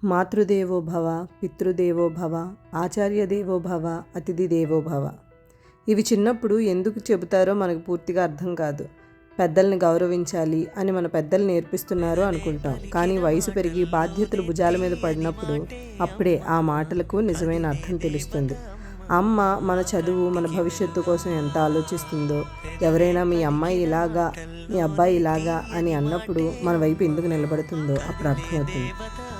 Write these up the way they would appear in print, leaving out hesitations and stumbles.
మాతృదేవో భవ, పితృదేవో భవ, ఆచార్య దేవో భవ, అతిథి దేవో భవ. ఇవి చిన్నప్పుడు ఎందుకు చెబుతారో మనకు పూర్తిగా అర్థం కాదు. పెద్దల్ని గౌరవించాలి అని మన పెద్దలు నేర్పిస్తున్నారు అనుకుంటాం. కానీ వయసు పెరిగి బాధ్యతలు భుజాల మీద పడినప్పుడు అప్పుడే ఆ మాటలకు నిజమైన అర్థం తెలుస్తుంది. అమ్మ మన చదువు, మన భవిష్యత్తు కోసం ఎంత ఆలోచిస్తుందో, ఎవరైనా మీ అమ్మాయి ఇలాగా, మీ అబ్బాయి ఇలాగా అని అన్నప్పుడు మన వైపు ఎందుకు నిలబడుతుందో అప్పుడు అర్థమవుతుంది.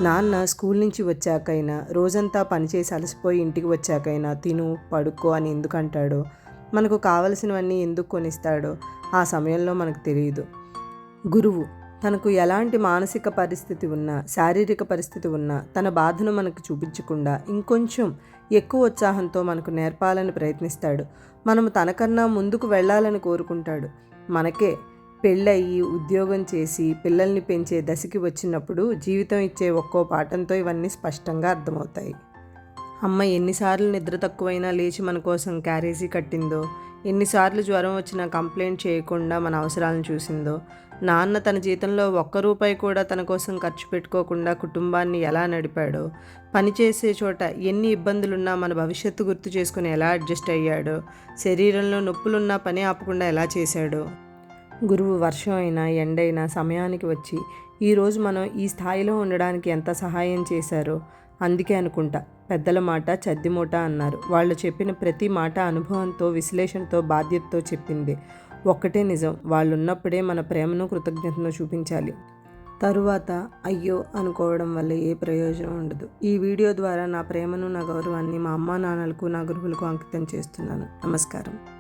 నాన్న స్కూల్ నుంచి వచ్చాకైనా, రోజంతా పనిచేసి అలసిపోయి ఇంటికి వచ్చాకైనా తిను, పడుకో అని ఎందుకు అంటాడో, మనకు కావలసినవన్నీ ఎందుకు కొనిస్తాడో ఆ సమయంలో మనకు తెలియదు. గురువు తనకు ఎలాంటి మానసిక పరిస్థితి ఉన్నా, శారీరక పరిస్థితి ఉన్నా తన బాధను మనకు చూపించకుండా ఇంకొంచెం ఎక్కువ ఉత్సాహంతో మనకు నేర్పాలని ప్రయత్నిస్తాడు. మనము తనకన్నా ముందుకు వెళ్ళాలని కోరుకుంటాడు. మనకే పెళ్ళయి ఉద్యోగం చేసి పిల్లల్ని పెంచే దశకి వచ్చినప్పుడు జీవితం ఇచ్చే ఒక్కో పాఠంతో ఇవన్నీ స్పష్టంగా అర్థమవుతాయి. అమ్మ ఎన్నిసార్లు నిద్ర తక్కువైనా లేచి మన కోసం క్యారేజీ కట్టిందో, ఎన్నిసార్లు జ్వరం వచ్చినా కంప్లైంట్ చేయకుండా మన అవసరాలను చూసిందో, నాన్న తన జీతంలో ఒక్క రూపాయి కూడా తన కోసం ఖర్చు పెట్టుకోకుండా కుటుంబాన్ని ఎలా నడిపాడో, పనిచేసే చోట ఎన్ని ఇబ్బందులున్నా మన భవిష్యత్తు గుర్తు చేసుకుని ఎలా అడ్జస్ట్ అయ్యాడో, శరీరంలో నొప్పులున్నా పని ఆపకుండా ఎలా చేశాడో. గురువు వర్షం అయినా ఎండైనా సమయానికి వచ్చి ఈరోజు మనం ఈ స్థాయిలో ఉండడానికి ఎంత సహాయం చేశారో. అందుకే అనుకుంటా పెద్దల మాట చద్దిమూట అన్నారు. వాళ్ళు చెప్పిన ప్రతి మాట అనుభవంతో, విశ్లేషణతో, బాధ్యతతో చెప్పింది. ఒక్కటే నిజం, వాళ్ళు ఉన్నప్పుడే మన ప్రేమను, కృతజ్ఞతను చూపించాలి. తరువాత అయ్యో అనుకోవడం వల్ల ఏ ప్రయోజనం ఉండదు. ఈ వీడియో ద్వారా నా ప్రేమను, నా గౌరవాన్ని మా అమ్మా నాన్నలకు, నా గురువులకు అంకితం చేస్తున్నాను. నమస్కారం.